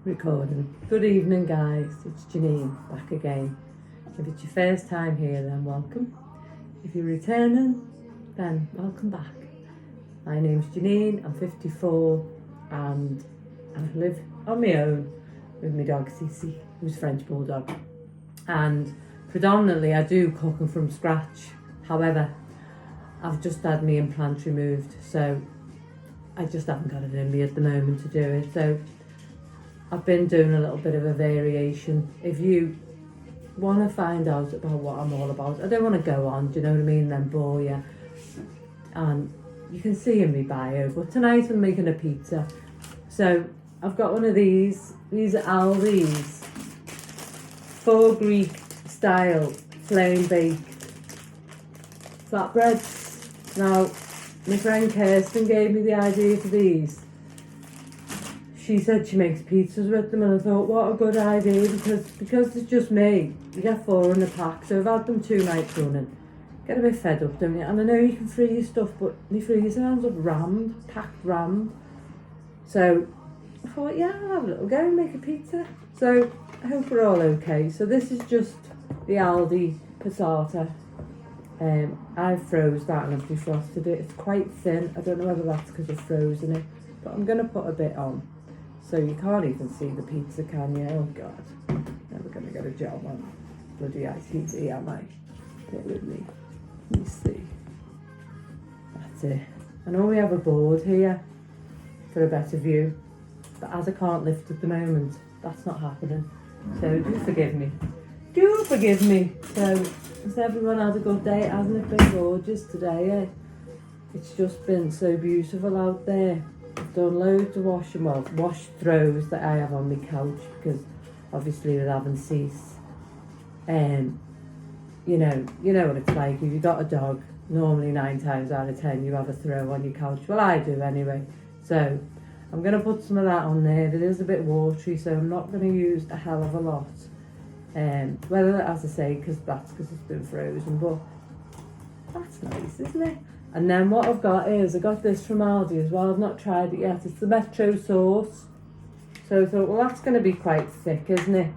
Recording. Good evening, guys. It's Janine back again. If it's your first time here, then welcome. If you're returning, then welcome back. My name's Janine. I'm 54 and I live on my own with my dog Cece, who's a French bulldog. And predominantly, I do cooking from scratch. However, I've just had my implant removed, so I just haven't got it in me at the moment to do it. So I've been doing a little bit of a variation. If you want to find out about what I'm all about, I don't want to go on, do you know what I mean, then bore you. And you can see in my bio, but tonight I'm making a pizza. So I've got one of these are Aldi's 4 Greek style flame baked flatbreads. Now, my friend Kirsten gave me the idea for these. She said she makes pizzas with them, and I thought, what a good idea, because it's just me. You get 4 in a pack, so I've had them 2 nights running. Get a bit fed up, don't you? And I know you can freeze stuff, but my freezer ends up packed rammed. So I thought, yeah, I'll have a little go and make a pizza. So I hope we're all okay. So this is just the Aldi Passata. I froze that and I've defrosted it. It's quite thin. I don't know whether that's because I've frozen it, but I'm going to put a bit on. So you can't even see the pizza, can you? Oh God, never going to get a job on bloody ITV, am I? Bear with me. Let me see. That's it. I know we have a board here for a better view, but as I can't lift at the moment, that's not happening. So do forgive me. Do forgive me. So has everyone had a good day? Hasn't it been gorgeous today? Eh? It's just been so beautiful out there. I've done loads of wash throws that I have on my couch because obviously with having cease, you know what it's like. If you've got a dog, normally 9 times out of 10 you have a throw on your couch. Well, I do anyway. So I'm going to put some of that on there. It is a bit watery, so I'm not going to use a hell of a lot. Whether, as I say, because it's been frozen, but that's nice, isn't it? And then what I've got is, I got this from Aldi as well. I've not tried it yet. It's the Metro sauce. So I thought, well, that's going to be quite thick, isn't it?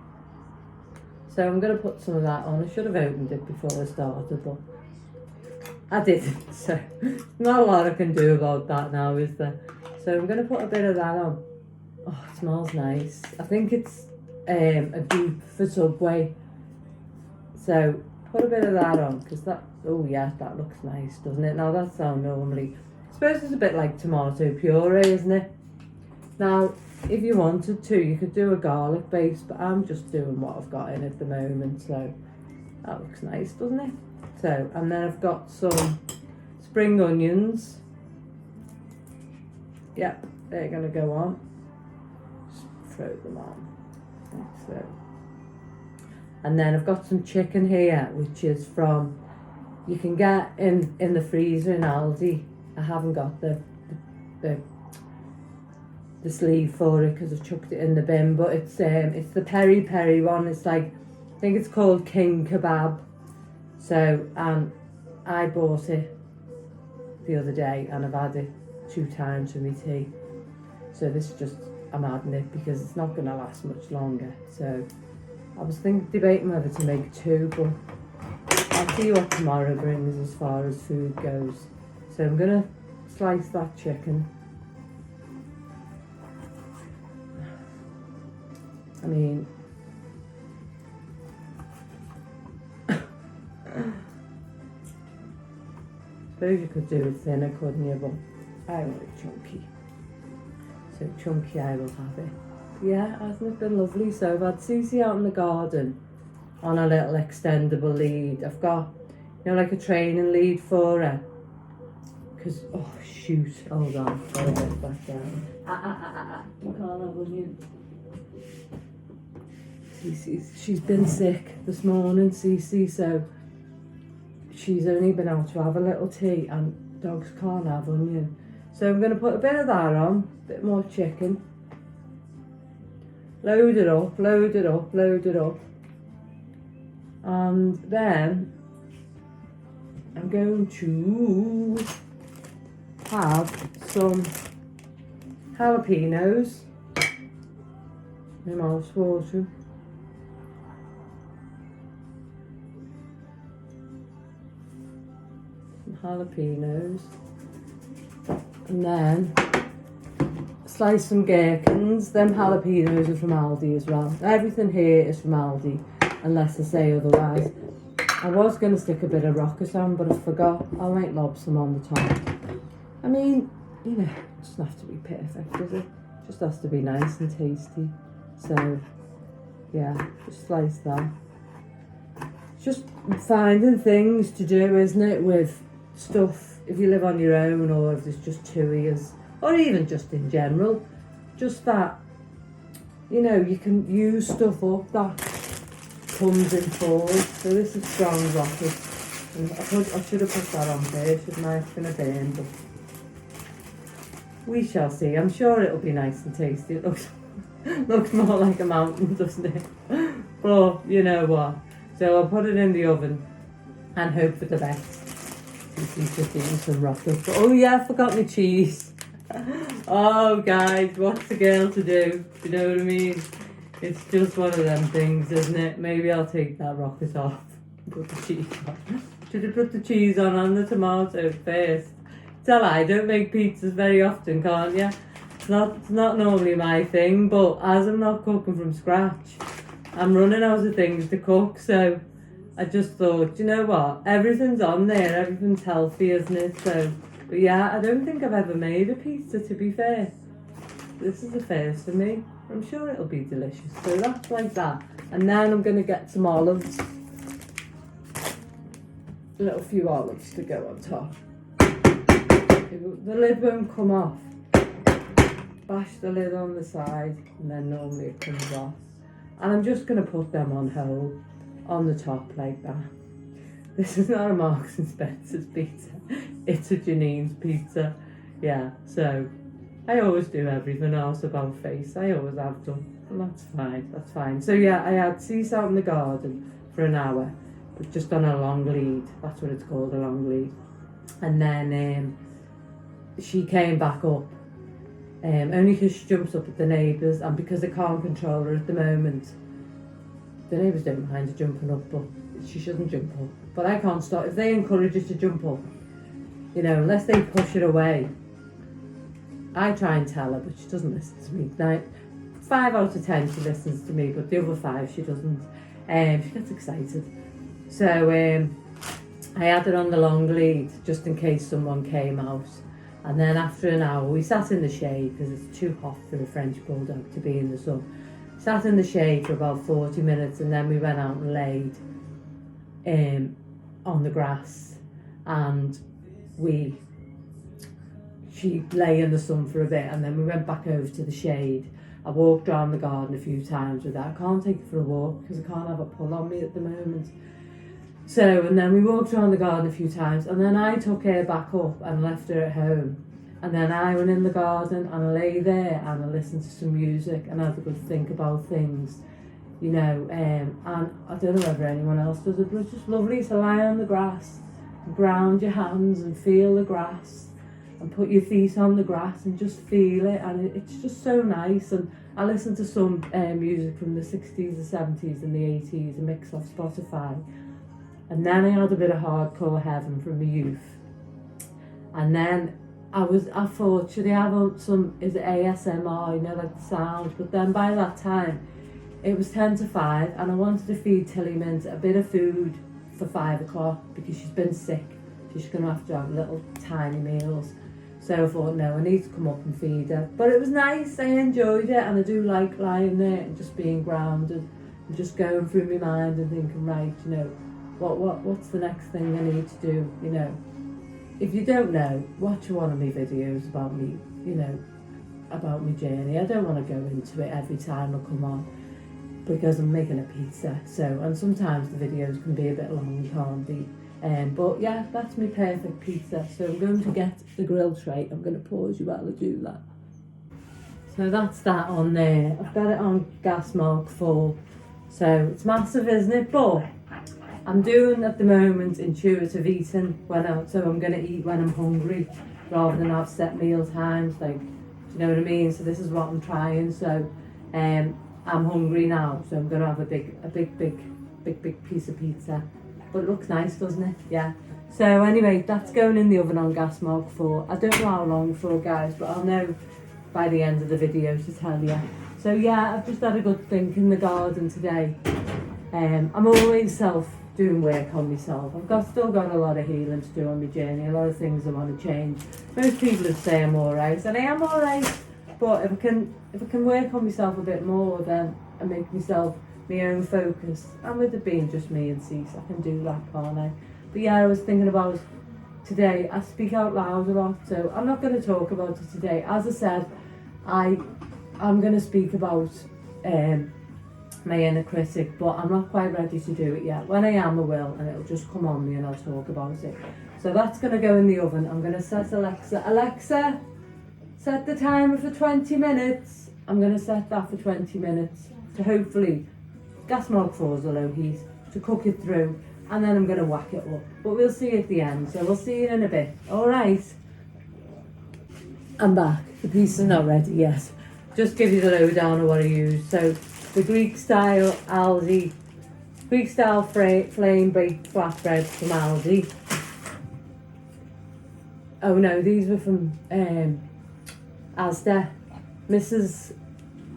So I'm going to put some of that on. I should have opened it before I started, but I didn't. So not a lot I can do about that now, is there? So I'm going to put a bit of that on. Oh, it smells nice. I think it's a dupe for Subway. So put a bit of that on, because that, oh yeah, that looks nice, doesn't it? Now that's how normally, I suppose it's a bit like tomato puree, isn't it? Now, if you wanted to, you could do a garlic base, but I'm just doing what I've got in at the moment, so that looks nice, doesn't it? So, and then I've got some spring onions. Yep, they're going to go on. Just throw them on, like so. And then I've got some chicken here, which is from, you can get in the freezer in Aldi. I haven't got the sleeve for it because I've chucked it in the bin, but it's the Peri Peri one. It's like, I think it's called King Kebab. So I bought it the other day and I've had it 2 times for my tea. So this is just, I'm adding it because it's not going to last much longer. So I was debating whether to make 2, but I'll see what tomorrow brings as far as food goes. So I'm going to slice that chicken. I mean, suppose you could do it thinner, couldn't you? But I want it chunky. So chunky I will have it. Yeah, hasn't it been lovely? So I've had Cece out in the garden on a little extendable lead. I've got, like a training lead for her. Because, oh shoot, hold on, gotta get it back down. You can't have onion. She's been sick this morning, Cece, so she's only been out to have a little tea, and dogs can't have onion. So I'm going to put a bit of that on, a bit more chicken. Load it up, load it up, load it up. And then I'm going to have some jalapeños. My mouth's watering. Some jalapenos. And then slice some gherkins. Them jalapenos are from Aldi as well. Everything here is from Aldi, unless I say otherwise. I was going to stick a bit of rocket on, but I forgot. I might lob some on the top. I mean, you know, it doesn't have to be perfect, does it? It just has to be nice and tasty. So, yeah, just slice that. It's just finding things to do, isn't it, with stuff, if you live on your own or if there's just two of yous, or even just in general. Just that, you know, you can use stuff up that comes in forward. So this is strong rocket. And I should have put that on first, shouldn't I? It's going to burn, but we shall see. I'm sure it'll be nice and tasty. It looks more like a mountain, doesn't it? But you know what? So I'll put it in the oven and hope for the best. He's just eating some rocket. But oh yeah, I forgot my cheese. Oh guys, what's a girl to do? Do you know what I mean? It's just one of them things, isn't it? Maybe I'll take that rocket off. Put the cheese on. Should have put the cheese on and the tomato first. Tell I don't make pizzas very often, can't you? It's not normally my thing, but as I'm not cooking from scratch, I'm running out of things to cook, so I just thought, you know what? Everything's on there, everything's healthy, isn't it? So, but yeah, I don't think I've ever made a pizza, to be fair. This is the first for me. I'm sure it'll be delicious. So that's like that. And then I'm going to get some olives. A little few olives to go on top. The lid won't come off. Bash the lid on the side and then normally it comes off. And I'm just going to put them on whole on the top like that. This is not a Marks and Spencer's pizza. It's a Janine's pizza. Yeah, so I always do everything else about face. I always have done. And that's fine. That's fine. So yeah, I had cease out in the garden for an hour, but just on a long lead. That's what it's called, a long lead. And then she came back up. Only because she jumps up at the neighbours, and because I can't control her at the moment. The neighbours don't mind her jumping up, but she shouldn't jump up. But I can't stop. If they encourage her to jump up, you know, unless they push her away, I try and tell her, but she doesn't listen to me. Now, 5 out of 10 she listens to me, but the other 5 she doesn't. She gets excited. So I had her on the long lead just in case someone came out. And then after an hour, we sat in the shade because it's too hot for a French bulldog to be in the sun. Sat in the shade for about 40 minutes and then we went out and laid on the grass, and she lay in the sun for a bit, and then we went back over to the shade. I walked around the garden a few times with her. I can't take her for a walk because I can't have a pull on me at the moment. So, and then we walked around the garden a few times, and then I took her back up and left her at home. And then I went in the garden and I lay there and I listened to some music and had a good think about things, you know. And I don't know whether anyone else does it, but it's just lovely to lie on the grass, and ground your hands and feel the grass, and put your feet on the grass and just feel it. And it's just so nice. And I listened to some music from the 60s, the 70s and the 80s, a mix off Spotify. And then I had a bit of hardcore heaven from my youth. And then I thought, should I have some, is it ASMR, you know, like the sound? But then by that time, it was 10 to 5 and I wanted to feed Tilly Mint a bit of food for 5 o'clock because she's been sick. She's going to have little tiny meals. So I thought, no, I need to come up and feed her. But it was nice, I enjoyed it, and I do like lying there and just being grounded and just going through my mind and thinking, right, you know, what's the next thing I need to do, you know. If you don't know, watch one of my videos about me, you know, about my journey. I don't want to go into it every time I come on because I'm making a pizza. So, and sometimes the videos can be a bit long, can't they? But yeah, that's my perfect pizza. So I'm going to get the grill tray. I'm going to pause you while I do that. So that's that on there. I've got it on gas mark 4. So it's massive, isn't it? But I'm doing at the moment intuitive eating so I'm going to eat when I'm hungry rather than have set meal times, like, do you know what I mean? So this is what I'm trying. So and I'm hungry now, so I'm going to have a big piece of pizza. But it looks nice, doesn't it? Yeah. So anyway, that's going in the oven on gas mark for, I don't know how long for, guys, but I'll know by the end of the video to tell you. So yeah, I've just had a good think in the garden today. I'm always doing work on myself. Still got a lot of healing to do on my journey, a lot of things I want to change. Most people would say I'm alright, and I am alright. But if I can work on myself a bit more, then I make myself my own focus. And with it being just me and Cease, I can do that, can't I? But yeah, I was thinking about today. I speak out loud a lot, so I'm not going to talk about it today. As I said, I'm going to speak about my inner critic, but I'm not quite ready to do it yet. When I am, I will, and it'll just come on me and I'll talk about it. So that's going to go in the oven. I'm going to set Alexa, set the timer for 20 minutes. I'm going to set that for 20 minutes to hopefully, gas mark 4 is a low heat, to cook it through, and then I'm going to whack it up. But we'll see at the end, so we'll see you in a bit. Alright. I'm back. The pizza's not ready yet. Just give you the lowdown of what I use. So the Greek style Aldi, Greek style flame baked flatbread from Aldi. Oh no, these were from Asda. Mrs.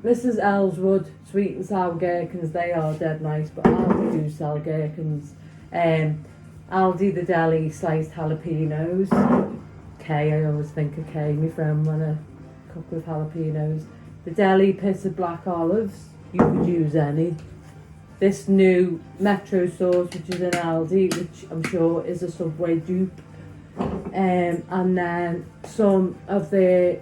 Ellswood sweet and sour gherkins. They are dead nice, but Aldi do sell gherkins. Aldi the deli sliced jalapeños. I always think of Kay, my friend, when I cook with jalapenos. The deli pitted black olives, you could use any. This new Metro sauce, which is in Aldi, which I'm sure is a Subway dupe. And then some of the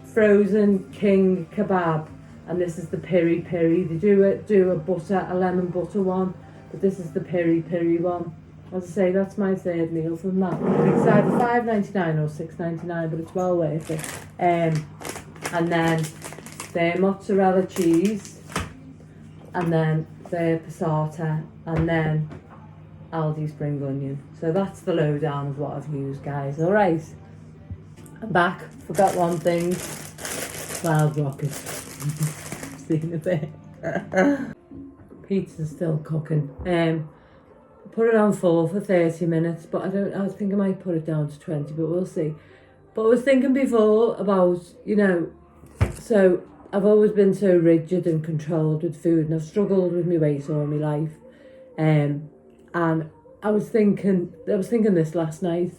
frozen king kebab, and this is the Peri Peri. They do a lemon butter one, but this is the Peri Peri one. As I say, that's my third meal from that. It's either $5.99 or $6.99, but it's well worth it. And then the mozzarella cheese, and then the passata, and then Aldi spring onion. So that's the lowdown of what I've used, guys. Alright, I'm back. Forgot one thing. Wild rocket. See you in a bit. Pizza's still cooking. Put it on 4 for 30 minutes, but I think I might put it down to 20, but we'll see. But I was thinking before about, so I've always been so rigid and controlled with food, and I've struggled with my weight all my life. And I was thinking this last night.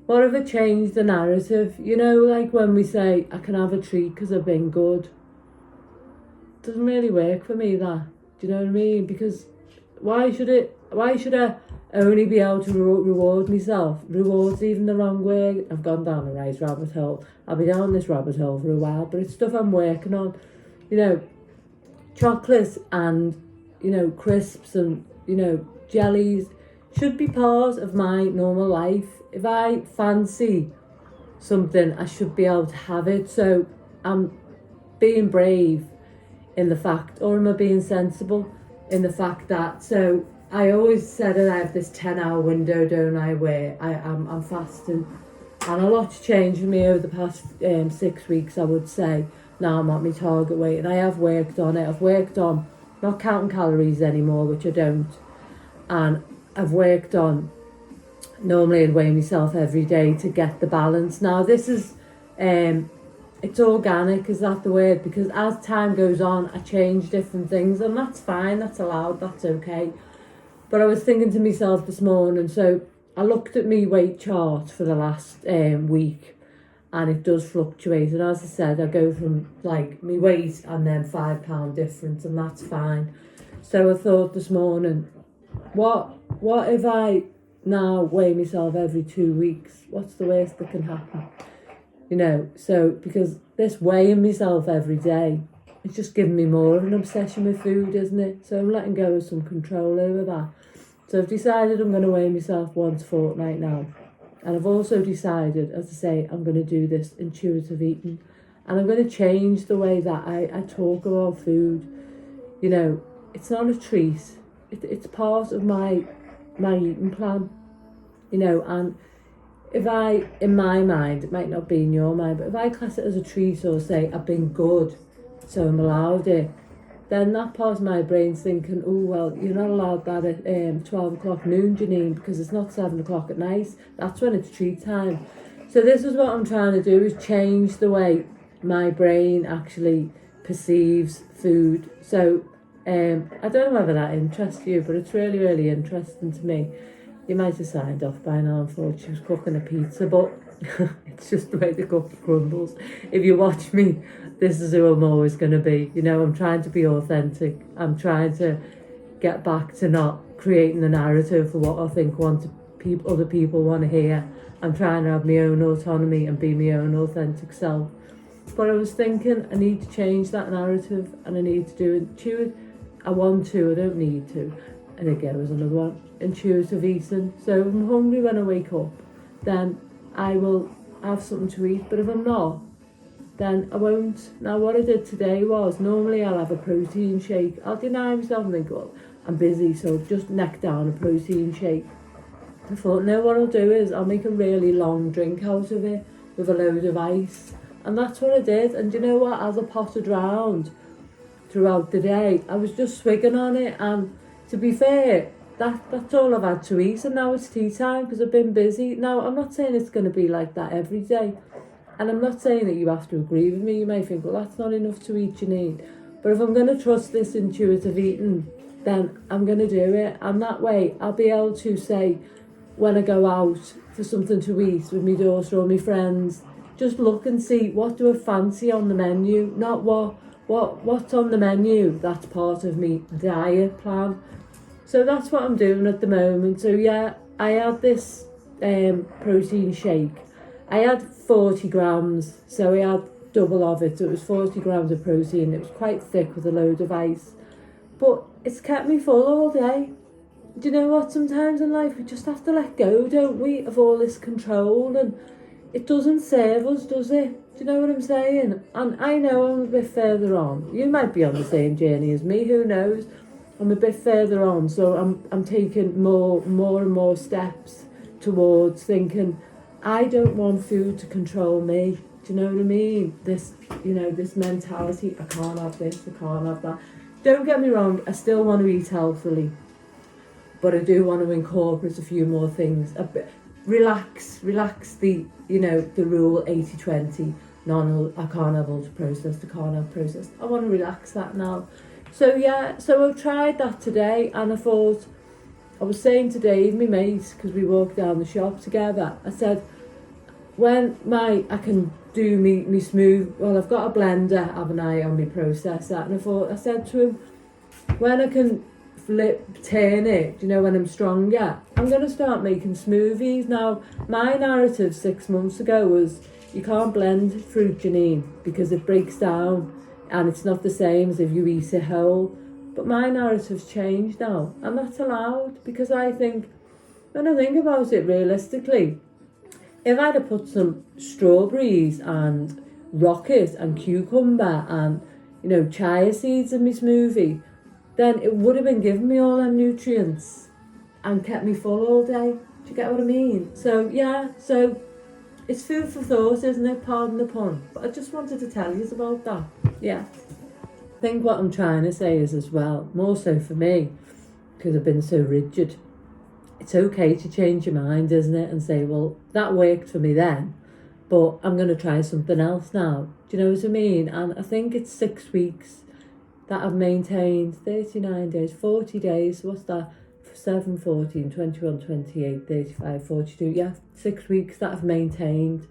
What if I changed the narrative? Like when we say, I can have a treat because I've been good. It doesn't really work for me, that. Do you know what I mean? Because why should I only be able to reward myself? Reward's even the wrong way. I've gone down a right rabbit hole. I'll be down this rabbit hole for a while, but it's stuff I'm working on. Chocolates and, crisps and, jellies should be part of my normal life. If I fancy something, I should be able to have it. So I'm being brave in the fact, or am I being sensible in the fact that, so I always said that I have this 10-hour window, don't I, where I'm fasting, and a lot's changed for me over the past 6 weeks, I would say. Now I'm at my target weight, and I have worked on it. I've worked on not counting calories anymore, which I don't, and I've worked on, normally I'd weigh myself every day to get the balance. Now this is, it's organic, is that the word? Because as time goes on, I change different things, and that's fine, that's allowed, that's okay. But I was thinking to myself this morning, so I looked at my weight chart for the last week, and it does fluctuate. And as I said, I go from like my weight and then £5 difference, and that's fine. So I thought this morning, what if I now weigh myself every 2 weeks? What's the worst that can happen? So because this weighing myself every day, it's just giving me more of an obsession with food, isn't it? So I'm letting go of some control over that. So I've decided I'm going to weigh myself once a fortnight now. And I've also decided, as I say, I'm going to do this intuitive eating. And I'm going to change the way that I talk about food. It's not a treat. It's part of my eating plan. And if I, in my mind, it might not be in your mind, but if I class it as a treat or say, I've been good, so I'm allowed it, then that part of my brain's thinking, oh, well, you're not allowed that at 12 o'clock noon, Janine, because it's not 7 o'clock at night. That's when it's treat time. So this is what I'm trying to do, is change the way my brain actually perceives food. So I don't know whether that interests you, but it's really, really interesting to me. You might have signed off by now and thought she was cooking a pizza, but it's just the way the cookie crumbles. If you watch me, this is who I'm always going to be. You know, I'm trying to be authentic. I'm trying to get back to not creating a narrative for what I think other people want to hear. I'm trying to have my own autonomy and be my own authentic self. But I was thinking, I need to change that narrative, and I need to do it. I want to, I don't need to. And again, there was another one, intuitive eating. So if I'm hungry when I wake up, then I will have something to eat. But if I'm not, then I won't. Now, what I did today was, normally I'll have a protein shake. I'll deny myself and think, well, I'm busy, so just neck down a protein shake. I thought, no, what I'll do is I'll make a really long drink out of it with a load of ice. And that's what I did. And you know what? As I pottered round throughout the day, I was just swigging on it. And to be fair, that's all I've had to eat. And now it's tea time because I've been busy. Now, I'm not saying it's going to be like that every day. And I'm not saying that you have to agree with me. You may think, well, that's not enough to eat, Janine. But if I'm going to trust this intuitive eating, then I'm going to do it. And that way, I'll be able to say, when I go out for something to eat with my daughter or my friends, just look and see what do I fancy on the menu, not what's on the menu. That's part of me diet plan. So that's what I'm doing at the moment. So yeah, I had this protein shake. I had 40 grams, so I had double of it. So it was 40 grams of protein. It was quite thick with a load of ice. But it's kept me full all day. Do you know what? Sometimes in life we just have to let go, don't we, of all this control, and it doesn't serve us, does it? Do you know what I'm saying? And I know I'm a bit further on. You might be on the same journey as me, who knows? I'm a bit further on, so I'm taking more and more steps towards thinking, I don't want food to control me. Do you know what I mean? This mentality, I can't have this, I can't have that. Don't get me wrong, I still want to eat healthily, but I do want to incorporate a few more things. A bit, relax the rule 80-20. I can't have ultra processed, I can't have processed. I want to relax that now. So yeah, so I've tried that today, and I was saying to Dave, my mate, because we walked down the shop together, I said, when I can do me smooth, well, I've got a blender, haven't I, on my processor, and I said to him, when I can turn it, when I'm stronger, I'm going to start making smoothies. Now, my narrative 6 months ago was, you can't blend fruit, Janine, because it breaks down and it's not the same as if you eat it whole. But my narrative's changed now, and that's allowed, because I think, when I think about it realistically, if I'd have put some strawberries and rocket and cucumber and, chia seeds in my smoothie, then it would have been giving me all them nutrients and kept me full all day. Do you get what I mean? So, yeah, so it's food for thought, isn't it? Pardon the pun. But I just wanted to tell you about that. Yeah. I think what I'm trying to say is, as well, more so for me, because I've been so rigid, it's okay to change your mind, isn't it? And say, well, that worked for me then, but I'm going to try something else now. Do you know what I mean? And I think it's 6 weeks that I've maintained, 39 days, 40 days, what's that? 7, 14, 21, 28, 35, 42, yeah, 6 weeks that I've maintained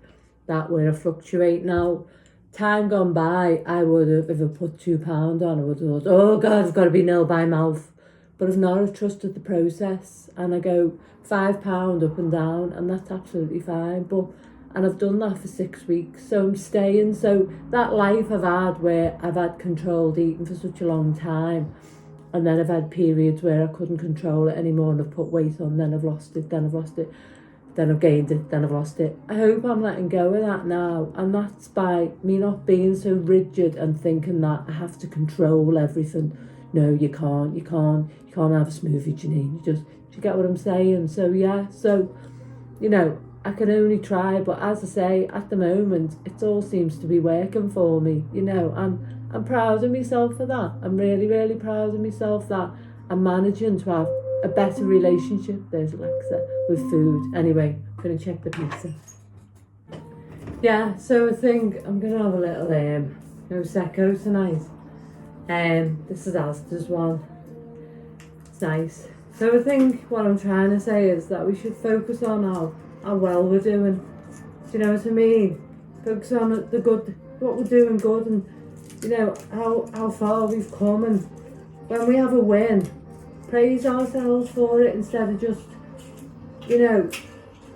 that where I fluctuate. Now, time gone by, I would have, if I put £2 on, I would have thought, oh God, I've got to be nil by mouth. But I've not trusted the process, and I go £5 up and down, and that's absolutely fine. And I've done that for 6 weeks, so I'm staying. So that life I've had where I've had controlled eating for such a long time, and then I've had periods where I couldn't control it anymore and I've put weight on, then I've lost it, then I've gained it, then I've lost it. I hope I'm letting go of that now, and that's by me not being so rigid and thinking that I have to control everything. No, you can't have a smoothie, Janine. Do you get what I'm saying? So yeah, I can only try, but as I say, at the moment, it all seems to be working for me, and I'm proud of myself for that. I'm really, really proud of myself that I'm managing to have a better relationship, there's Alexa, with food. Anyway, I'm going to check the pizza. Yeah, so I think I'm going to have a little Prosecco tonight. This is Asda's one. It's nice. So I think what I'm trying to say is that we should focus on how well we're doing. Do you know what I mean? Focus on the good, what we're doing good, and you know how far we've come. And when we have a win, praise ourselves for it instead of just, you know,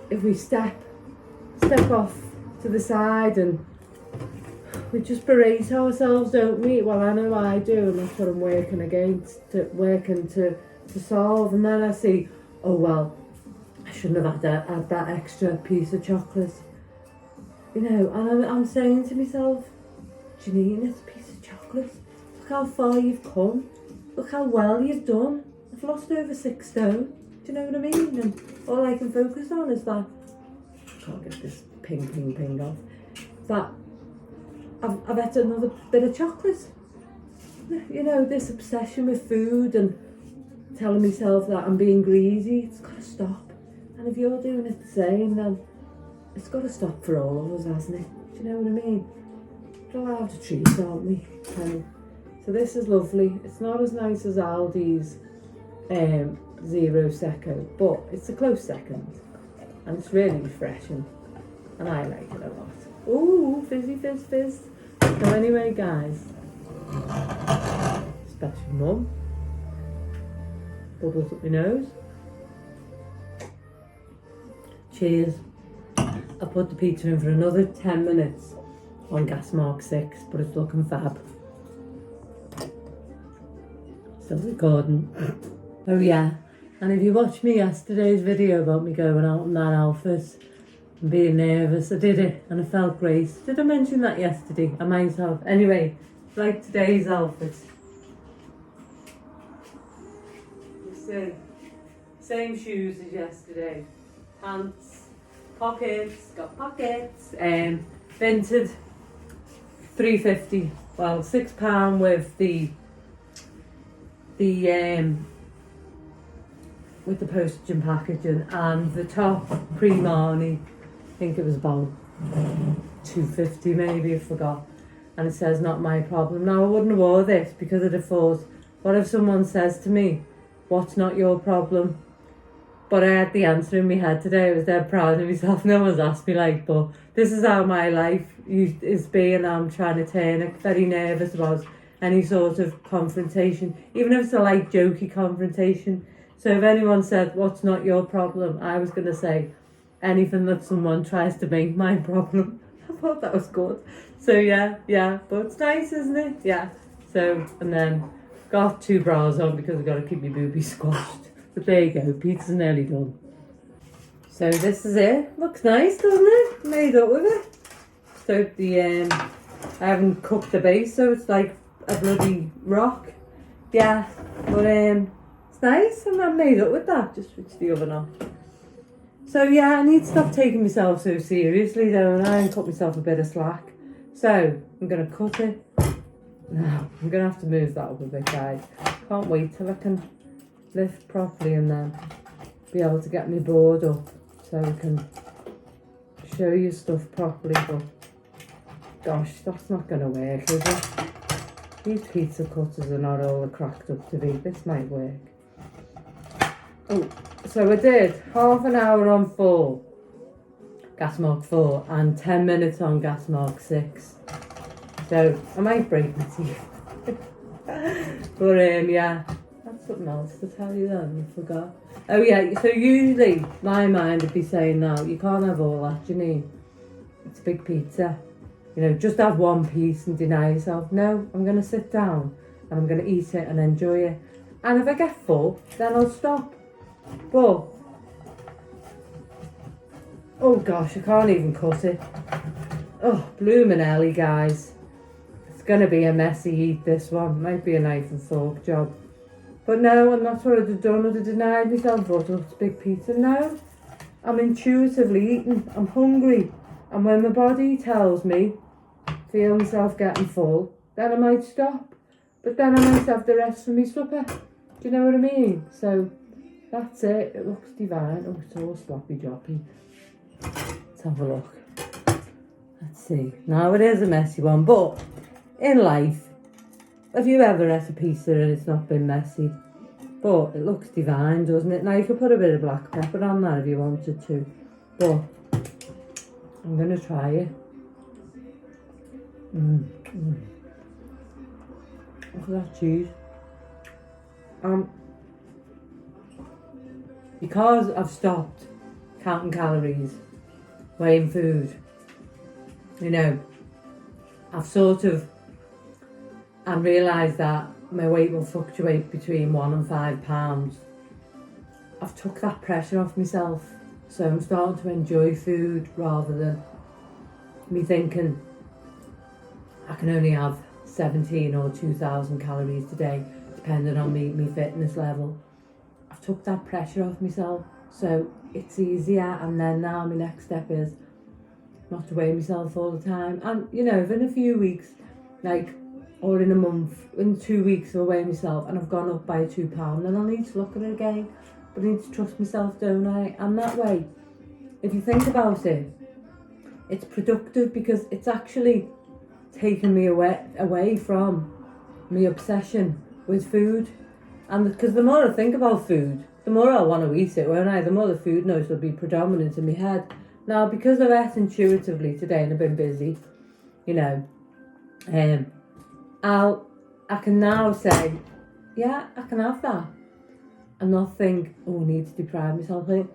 if we step off to the side and we just berate ourselves, don't we? Well, I know I do, and that's what I'm working to solve. And then I see, oh well, I shouldn't have had that extra piece of chocolate, you know. And I'm saying to myself, Janine, it's a piece of chocolate. Look how far you've come. Look how well you've done. I've lost over 6 stone. Do you know what I mean? And all I can focus on is that I can't get this ping off. That I've had another bit of chocolate. You know, this obsession with food and telling myself that I'm being greedy, it's got to stop. And if you're doing it the same, then it's got to stop for all of us, hasn't it? Do you know what I mean? We're allowed to treat, aren't we? So this is lovely. It's not as nice as Aldi's Zero Secco, but it's a close second. And it's really refreshing. And I like it a lot. Ooh, fizzy fizz. So anyway, guys, especially Mum, bubbles up my nose. Cheers. I put the pizza in for another 10 minutes on gas mark 6, but it's looking fab. Still recording. Oh yeah, and if you watched me yesterday's video about me going out in that outfit and being nervous, I did it and I felt great. Did I mention that yesterday? I might have. Anyway, like today's outfit. You see, same shoes as yesterday. Pants, pockets, got pockets, vinted, £3.50. Well, £6 with the postage and packaging, and the top pre-Marnie, I think it was about £2.50 maybe, I forgot, and it says not my problem. Now I wouldn't have worn this because I'd have thought, what if someone says to me, what's not your problem? But I had the answer in my head today. I was dead proud of myself. No one's asked me, like, but this is how my life is being. I'm trying to turn it. Very nervous about any sort of confrontation, even if it's a light jokey confrontation. So if anyone said, what's not your problem? I was going to say, anything that someone tries to make my problem. I thought that was good. So yeah, but it's nice, isn't it? Yeah. So, and then got 2 bras on because I've got to keep my boobies squashed. But there you go, pizza's nearly done. So this is it. Looks nice, doesn't it? Made up with it. So I haven't cooked the base, so it's like a bloody rock. Yeah, but it's nice, and I'm made up with that. Just switch the oven off. So yeah, I need to stop taking myself so seriously, don't I? And cut myself a bit of slack. So I'm gonna cut it. Now I'm gonna have to move that up a bit, guys. Can't wait till I can lift properly and then be able to get my board up so I can show you stuff properly. But gosh, that's not gonna work, is it? These pizza cutters are not all cracked up to be. This might work. Oh, so I did half an hour on 4, gas mark 4, and 10 minutes on gas mark 6. So I might break my teeth. But yeah, that's something else to tell you then, I forgot. Oh yeah, so usually my mind would be saying, no, you can't have all that, Janine. It's a big pizza. You know, just have one piece and deny yourself. No, I'm going to sit down and I'm going to eat it and enjoy it. And if I get full, then I'll stop. But, oh gosh, I can't even cut it. Oh, bloomin' Ellie, guys. It's going to be a messy eat, this one. Might be a knife and fork job. But no, and that's what I'd have done. I'd have denied myself, but it's a big pizza. No, I'm intuitively eating. I'm hungry. And when my body tells me, feel myself getting full, then I might stop. But then I might have the rest for me supper. Do you know what I mean? So that's it. It looks divine. Oh, it's all sloppy droppy. Let's have a look. Let's see. Now it is a messy one, but in life, have you ever had a pizza and it's not been messy? But it looks divine, doesn't it? Now you could put a bit of black pepper on that if you wanted to. But I'm going to try it. Look at that cheese. Because I've stopped counting calories, weighing food, you know, I've sort of realised that my weight will fluctuate between 1 and 5 pounds. I've took that pressure off myself, so I'm starting to enjoy food rather than me thinking I can only have 17 or 2,000 calories today, depending on me fitness level. I've took that pressure off myself, so it's easier. And then now my next step is not to weigh myself all the time. And you know, if in a few weeks, like, or in a month, in 2 weeks I'll weigh myself and I've gone up by £2, then I'll need to look at it again. But I need to trust myself, don't I? And that way, if you think about it, it's productive because it's actually taken me away from my obsession with food. And because the more I think about food, the more I want to eat it, won't I? The more the food noise will be predominant in my head. Now, because I've ate intuitively today and I've been busy, you know, I can now say, yeah, I can have that, and not think, oh, I need to deprive myself of it.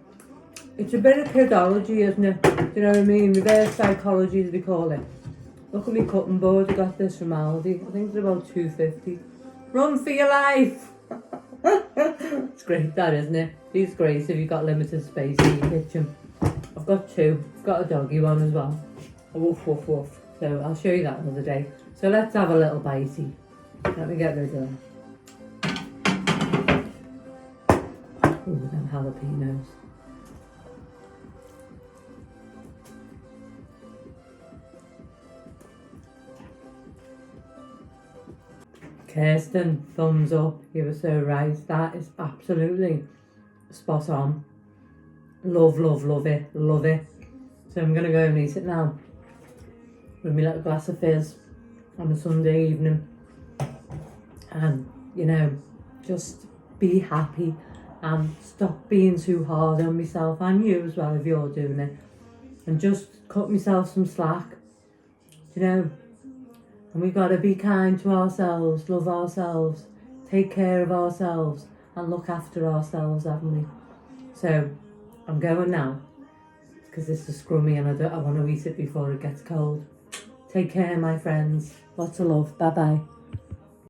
It's a bit of kidology, isn't it? Do you know what I mean? Reverse psychology, as they call it. Look at me cutting board. I got this from Aldi. I think it's about £2.50. Run for your life. It's great, that, isn't it? It's great if you've got limited space in your kitchen. I've got 2. I've got a doggy one as well. A woof woof woof. So I'll show you that another day. So let's have a little bitey. Let me get rid of them. Ooh, them jalapeños. Kirsten, thumbs up. You were so right. That is absolutely spot on. Love, love, love it. Love it. So I'm going to go and eat it now with my little glass of fizz on a Sunday evening. And, you know, just be happy and stop being too hard on myself, and you as well if you're doing it. And just cut myself some slack, you know. And we've got to be kind to ourselves, love ourselves, take care of ourselves and look after ourselves, haven't we? So I'm going now because this is scrummy and I want to eat it before it gets cold. Take care, my friends. Lots of love. Bye bye.